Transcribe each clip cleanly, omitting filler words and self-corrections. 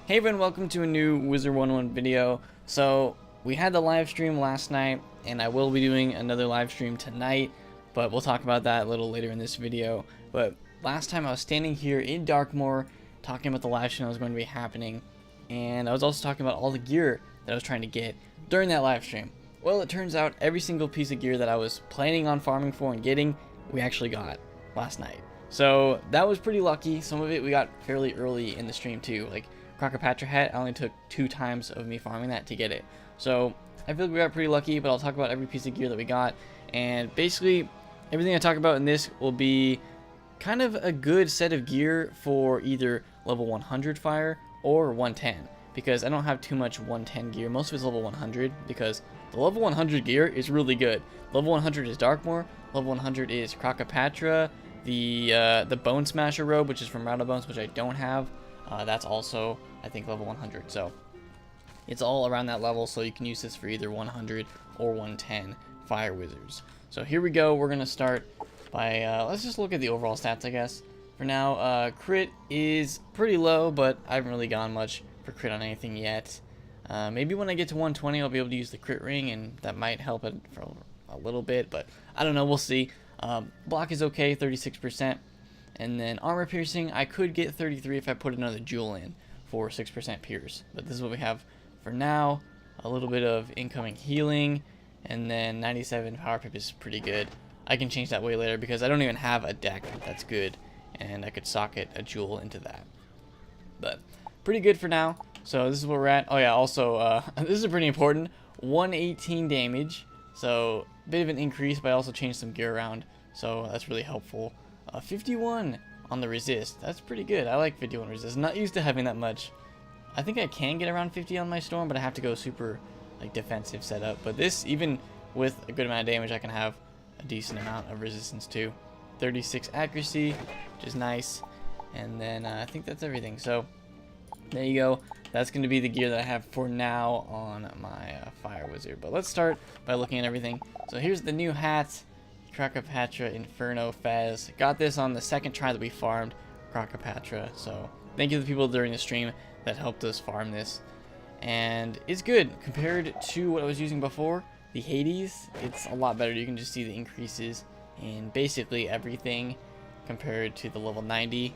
Hey everyone, welcome to a new Wizard101 video. So we had the live stream last night and I will be doing another live stream tonight, but we'll talk about that a little later in this video. But last time I was standing here in Darkmoor talking about the live stream that was going to be happening, and I was also talking about all the gear that I was trying to get during that live stream. Well, it turns out every single piece of gear that I was planning on farming for and getting, we actually got last night. So that was pretty lucky. Some of it we got fairly early in the stream too. Like Crocopatra hat, I only took 2 times of me farming that to get it. So I feel like we got pretty lucky, but I'll talk about every piece of gear that we got. And basically, everything I talk about in this will be kind of a good set of gear for either level 100 fire or 110. Because I don't have too much 110 gear. Most of it's level 100 because the level 100 gear is really good. Level 100 is Darkmoor. Level 100 is Crocopatra. The Bone Smasher robe, which is from Bones, which I don't have. That's also, I think, level 100. So it's all around that level, so you can use this for either 100 or 110 fire wizards. So here we go. We're going to start by, let's just look at the overall stats, I guess. For now, crit is pretty low, but I haven't really gone much for crit on anything yet. Maybe when I get to 120, I'll be able to use the crit ring, and that might help it for a little bit, but I don't know. We'll see. Block is okay, 36%. And then armor piercing, I could get 33 if I put another jewel in for 6% pierce. But this is what we have for now. A little bit of incoming healing, and then 97 power pip is pretty good. I can change that way later because I don't even have a deck that's good, and I could socket a jewel into that. But pretty good for now. So this is where we're at. Oh yeah, also, this is pretty important. 118 damage. So a bit of an increase, but I also changed some gear around. So that's really helpful. 51 on the resist. That's pretty good. I like 51 resist. Not used to having that much. I think I can get around 50 on my storm, but I have to go super like defensive setup. But this, even with a good amount of damage, I can have a decent amount of resistance too. 36 accuracy, which is nice. And then I think that's everything. So there you go. That's going to be the gear that I have for now on my fire wizard. But let's start by looking at everything. So here's the new hat. Crocopatra Inferno Fez. Got this on the second try that we farmed Crocopatra. So thank you to the people during the stream that helped us farm this. And it's good. Compared to what I was using before, the Hades, it's a lot better. You can just see the increases in basically everything compared to the level 90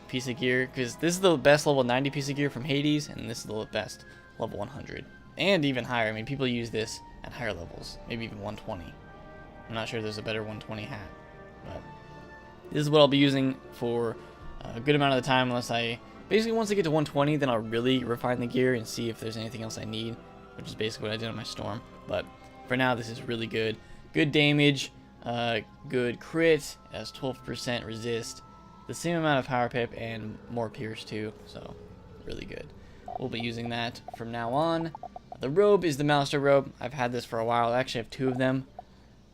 piece of gear. Because this is the best level 90 piece of gear from Hades, and this is the best level 100. And even higher. I mean, people use this at higher levels. Maybe even 120. I'm not sure there's a better 120 hat, but this is what I'll be using for a good amount of the time, unless basically once I get to 120, then I'll really refine the gear and see if there's anything else I need, which is basically what I did on my storm. But for now, this is really good. Good damage, good crit, it has 12% resist, the same amount of power pip, and more pierce too, so really good. We'll be using that from now on. The robe is the Master robe. I've had this for a while. I actually have 2 of them,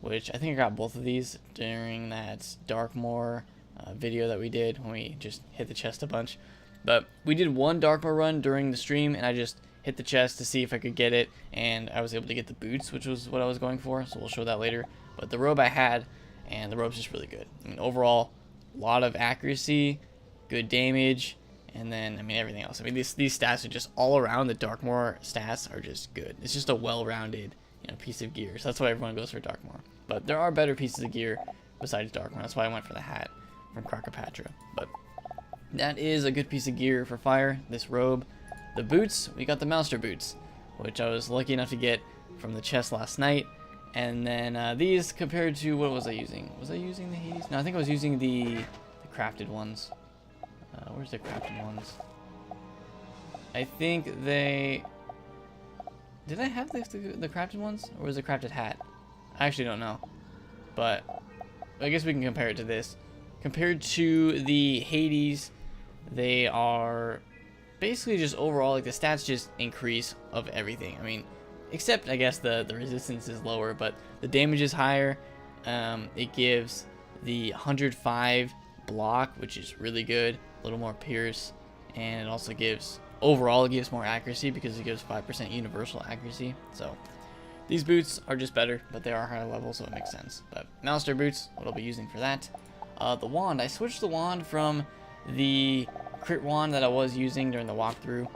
which I think I got both of these during that Darkmoor video that we did when we just hit the chest a bunch. But we did one Darkmoor run during the stream, and I just hit the chest to see if I could get it, and I was able to get the boots, which was what I was going for, so we'll show that later. But the robe I had, and the robe's just really good. I mean, overall, a lot of accuracy, good damage, and then, I mean, everything else. I mean, these stats are just all around. The Darkmoor stats are just good. It's just a well-rounded, piece of gear. So that's why everyone goes for Darkmoor. But there are better pieces of gear besides Darkmoor. That's why I went for the hat from Crocopatra. But that is a good piece of gear for fire, this robe. The boots, we got the Master boots, which I was lucky enough to get from the chest last night. And then these compared to, what was I using? Was I using the Hades? No, I think I was using the crafted ones. Where's the crafted ones? I think they... Did I have the crafted ones? Or was it a crafted hat? I actually don't know. But I guess we can compare it to this. Compared to the Hades, they are basically just overall, like the stats just increase of everything. I mean, except I guess the resistance is lower, but the damage is higher. It gives the 105 block, which is really good. A little more pierce. And it also gives... Overall, it gives more accuracy because it gives 5% universal accuracy. So these boots are just better, but they are higher level, so it makes sense. But Master boots, what I'll be using for that. The wand, I switched the wand from the crit wand that I was using during the walkthrough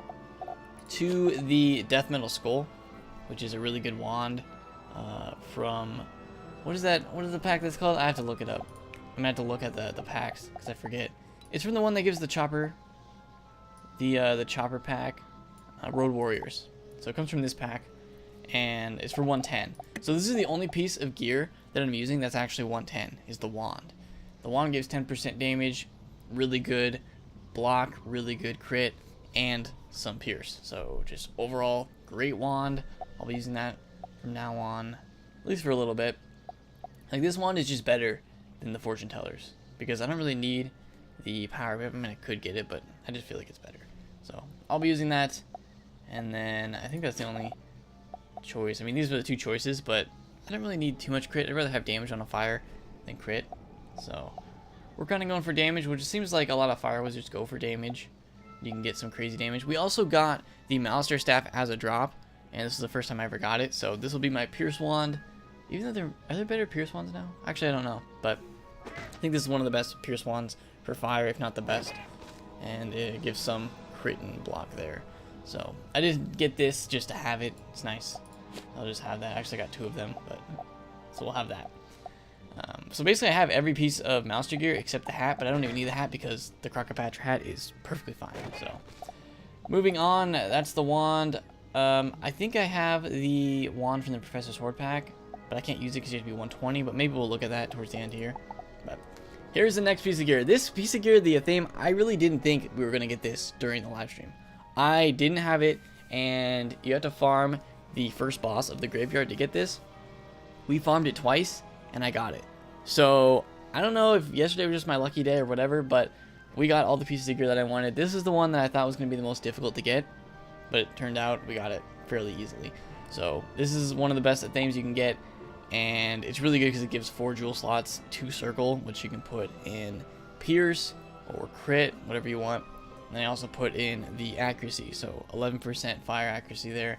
to the Death Metal Skull, which is a really good wand from, what is that? What is the pack that's called? I have to look it up. I'm gonna have to look at the packs because I forget. It's from the one that gives the chopper, the chopper pack, Road Warriors. So it comes from this pack, and it's for 110. So this is the only piece of gear that I'm using that's actually 110, is the wand. The wand gives 10% damage, really good block, really good crit, and some pierce. So just overall great wand. I'll be using that from now on, at least for a little bit. Like, this wand is just better than the fortune tellers because I don't really need the power whip. I mean, I could get it, but I just feel like it's better. So I'll be using that, and then I think that's the only choice. I mean, these are the two choices, but I don't really need too much crit. I'd rather have damage on a fire than crit. So we're kind of going for damage, which seems like a lot of fire wizards go for damage. You can get some crazy damage. We also got the Malister staff as a drop, and this is the first time I ever got it. So this will be my pierce wand. Even though are there better pierce wands now? Actually, I don't know, but I think this is one of the best pierce wands for fire, if not the best. And it gives some crit and block there. So I didn't get this just to have it. It's nice. I'll just have that. Actually, I got two of them, but so we'll have that. So basically, I have every piece of Mouster gear except the hat, but I don't even need the hat because the Crocopatcher hat is perfectly fine. So moving on, that's the wand. I think I have the wand from the Professor's Sword pack, but I can't use it because you have to be 120, but maybe we'll look at that towards the end here. But here's the next piece of gear. This piece of gear, the Athame, I really didn't think we were going to get this during the live stream. I didn't have it, and you have to farm the first boss of the graveyard to get this. We farmed it twice, and I got it. So I don't know if yesterday was just my lucky day or whatever, but we got all the pieces of gear that I wanted. This is the one that I thought was going to be the most difficult to get, but it turned out we got it fairly easily. So this is one of the best Athames you can get, and it's really good because it gives 4 jewel slots, 2 circle, which you can put in pierce or crit, whatever you want. And I also put in the accuracy, so 11% fire accuracy there.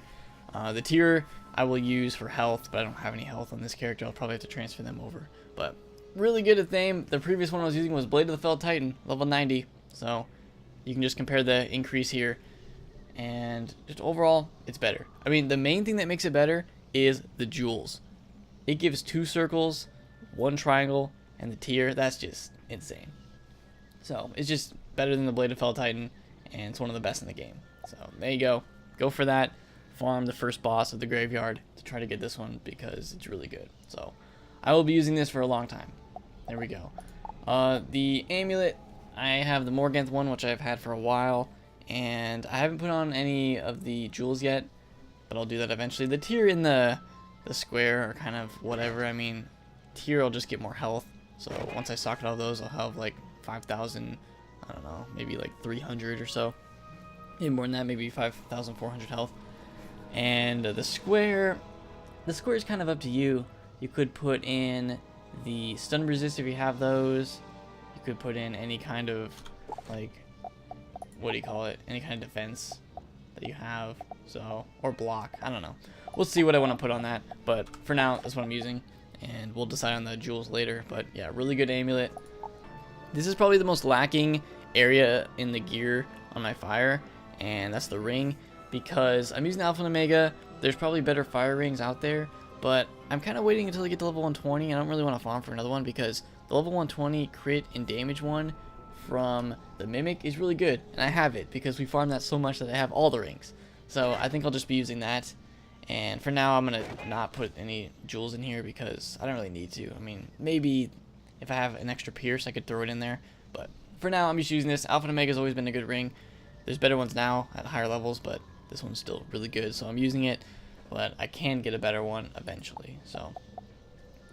The tier I will use for health, but I don't have any health on this character. I'll probably have to transfer them over. But really good Athame. The previous one I was using was Blade of the Felled Titan, level 90. So you can just compare the increase here. And just overall, it's better. I mean, the main thing that makes it better is the jewels. It gives 2 circles, 1 triangle, and the tier. That's just insane. So it's just better than the Blade of Felled Titan, and it's one of the best in the game. So there you go. Go for that. Farm the first boss of the graveyard to try to get this one because it's really good. So I will be using this for a long time. There we go. The amulet, I have the Morganth one, which I've had for a while, and I haven't put on any of the jewels yet, but I'll do that eventually. The tier in the square are kind of whatever. I mean, tier I'll just get more health. So once I socket all those, I'll have like 5,000, I don't know, maybe like 300 or so. Maybe more than that, maybe 5,400 health. And the square is kind of up to you. You could put in the stun resist if you have those. You could put in any kind of, like, what do you call it? Any kind of defense that you have. So, or block. I don't know. We'll see what I want to put on that. But for now, that's what I'm using. And we'll decide on the jewels later. But yeah, really good amulet. This is probably the most lacking area in the gear on my fire. And that's the ring. Because I'm using Alpha and Omega, there's probably better fire rings out there, but I'm kind of waiting until I get to level 120. I don't really want to farm for another one because the level 120 crit and damage one from the Mimic is really good, and I have it because we farmed that so much that I have all the rings. So I think I'll just be using that, and for now I'm going to not put any jewels in here because I don't really need to. I mean, maybe if I have an extra pierce I could throw it in there, but for now I'm just using this. Alpha and Omega has always been a good ring. There's better ones now at higher levels, but this one's still really good, so I'm using it, but I can get a better one eventually. So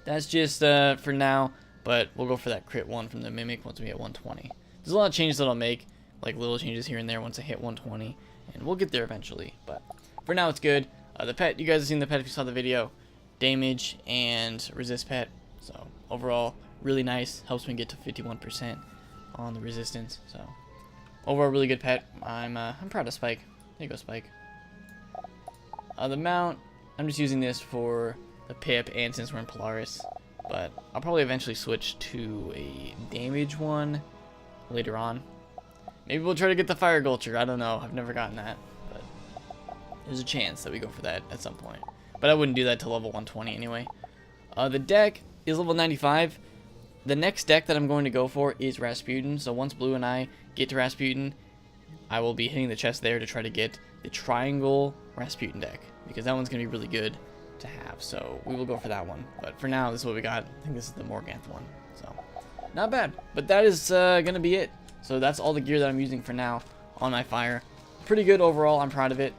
that's just for now, but we'll go for that crit one from the Mimic once we hit 120. There's a lot of changes that I'll make, like little changes here and there once I hit 120, and we'll get there eventually, but for now it's good. The pet, you guys have seen the pet if you saw the video, damage and resist pet, so overall really nice, helps me get to 51% on the resistance. So overall really good pet. I'm proud of Spike. There you go, Spike. The mount, I'm just using this for the pip and since we're in Polaris, but I'll probably eventually switch to a damage one later on. Maybe we'll try to get the Fire Gulcher. I don't know. I've never gotten that, but There's a chance that we go for that at some point. But I wouldn't do that till level 120 anyway. The deck is level 95. The next deck that I'm going to go for is Rasputin. So once Blue and I get to Rasputin, I will be hitting the chest there to try to get the triangle Rasputin deck, because that one's going to be really good to have. So we will go for that one. But for now, this is what we got. I think this is the Morganth one. So not bad. But that is going to be it. So that's all the gear that I'm using for now on my fire. Pretty good overall. I'm proud of it.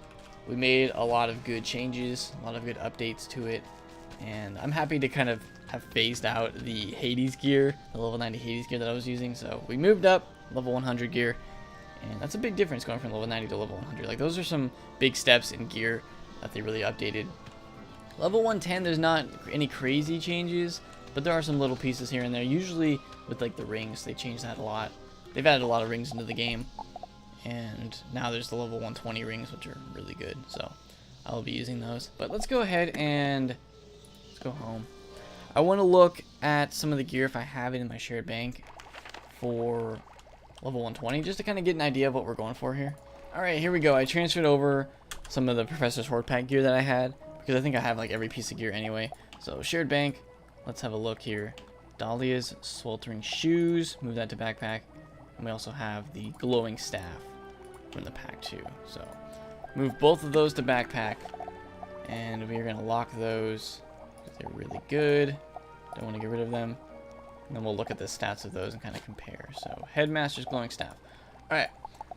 We made a lot of good changes, a lot of good updates to it. And I'm happy to kind of have phased out the Hades gear, the level 90 Hades gear that I was using. So we moved up level 100 gear, and that's a big difference going from level 90 to level 100. Like, those are some big steps in gear that they really updated. Level 110, there's not any crazy changes, but there are some little pieces here and there. Usually with like the rings, they change that a lot. They've added a lot of rings into the game, and now there's the level 120 rings, which are really good. So I'll be using those. But let's go ahead and let's go home. I want to look at some of the gear if I have it in my shared bank for level 120, just to kind of get an idea of what we're going for here. Alright, here we go. I transferred over some of the Professor's Horde Pack gear that I had, because I think I have like every piece of gear anyway. So shared bank, let's have a look here. Dahlia's Sweltering Shoes, move that to backpack. And we also have the Glowing Staff from the pack too. So move both of those to backpack, and we are going to lock those. They're really good. Don't want to get rid of them. And then we'll look at the stats of those and kind of compare. So Headmaster's Glowing Staff. Alright,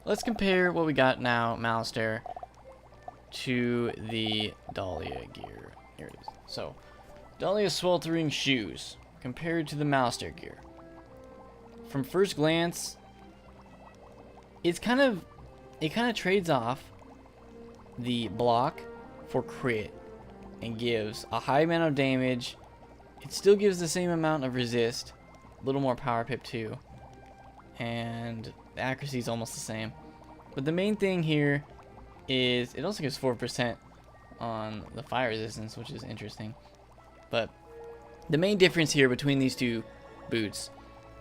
let's compare what we got now, Malistaire, to the Dahlia gear. Here it is. So Dahlia's Sweltering Shoes compared to the Malistaire gear. From first glance, it kind of trades off the block for crit and gives a high amount of damage. It still gives the same amount of resist, a little more power pip too, and the accuracy is almost the same. But the main thing here is it also gives 4% on the fire resistance, which is interesting. But the main difference here between these two boots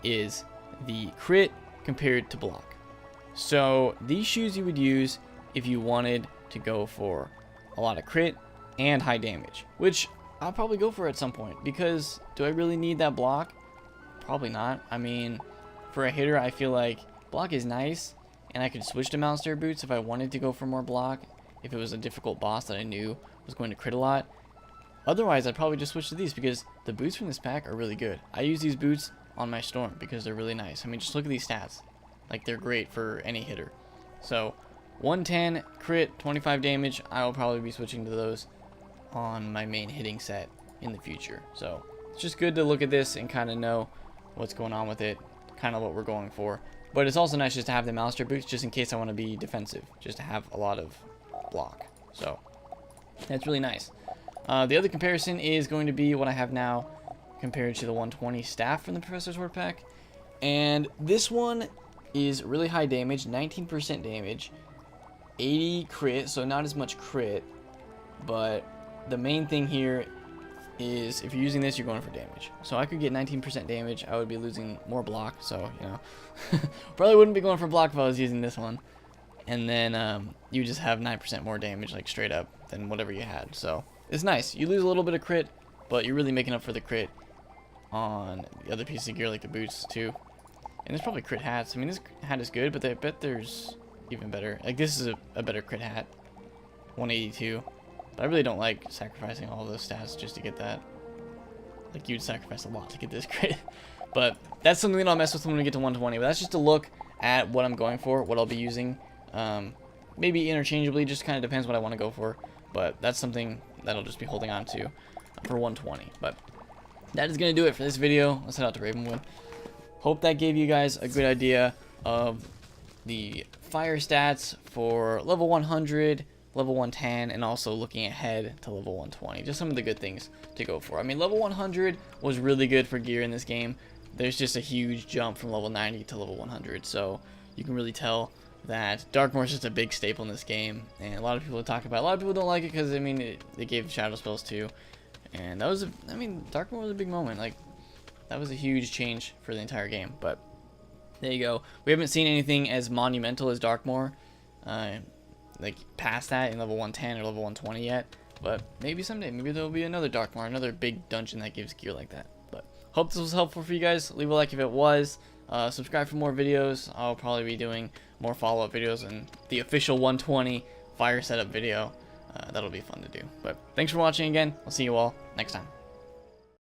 is the crit compared to block. So these shoes you would use if you wanted to go for a lot of crit and high damage, which I'll probably go for at some point, because do I really need that block? Probably not. I mean, for a hitter, I feel like block is nice, and I could switch to Malistaire boots if I wanted to go for more block, if it was a difficult boss that I knew was going to crit a lot. Otherwise, I'd probably just switch to these, because the boots from this pack are really good. I use these boots on my Storm because they're really nice. I mean, just look at these stats. Like, they're great for any hitter. So 110 crit, 25 damage, I will probably be switching to those on my main hitting set in the future. So it's just good to look at this and kind of know what's going on with it, kind of what we're going for. But it's also nice just to have the Malistaire boots, just in case I want to be defensive, just to have a lot of block. So that's really nice. The other comparison is going to be what I have now compared to the 120 staff from the Professor's Horde pack. And this one is really high damage, 19% damage, 80 crit, so not as much crit, but the main thing here is if you're using this, you're going for damage. So I could get 19% damage. I would be losing more block, so, you know, probably wouldn't be going for block if I was using this one. And then you just have 9% more damage, like straight up, than whatever you had. So it's nice. You lose a little bit of crit, but you're really making up for the crit on the other piece of gear, like the boots too. And there's probably crit hats. I mean, this hat is good, but I bet there's even better. Like, this is a better crit hat, 182. But I really don't like sacrificing all those stats just to get that. Like, you'd sacrifice a lot to get this crit. But that's something that I'll mess with when we get to 120. But that's just a look at what I'm going for, what I'll be using. Maybe interchangeably, just kind of depends what I want to go for. But that's something that I'll just be holding on to for 120. But that is going to do it for this video. Let's head out to Ravenwood. Hope that gave you guys a good idea of the fire stats for level 100, level 110, and also looking ahead to level 120. Just some of the good things to go for. I mean, level 100 was really good for gear in this game. There's just a huge jump from level 90 to level 100, so you can really tell that Darkmoor is just a big staple in this game, and a lot of people talk about it. A lot of people don't like it because, I mean, it gave shadow spells too, and that was, I mean, Darkmoor was a big moment. Like, that was a huge change for the entire game, but there you go. We haven't seen anything as monumental as Darkmoor. like past that in level 110 or level 120 yet. But maybe someday, maybe there'll be another Dark Mar, another big dungeon that gives gear like that. But hope this was helpful for you guys. Leave a like if it was. Subscribe for more videos. I'll probably be doing more follow-up videos and the official 120 fire setup video. That'll be fun to do. But thanks for watching again. I'll see you all next time.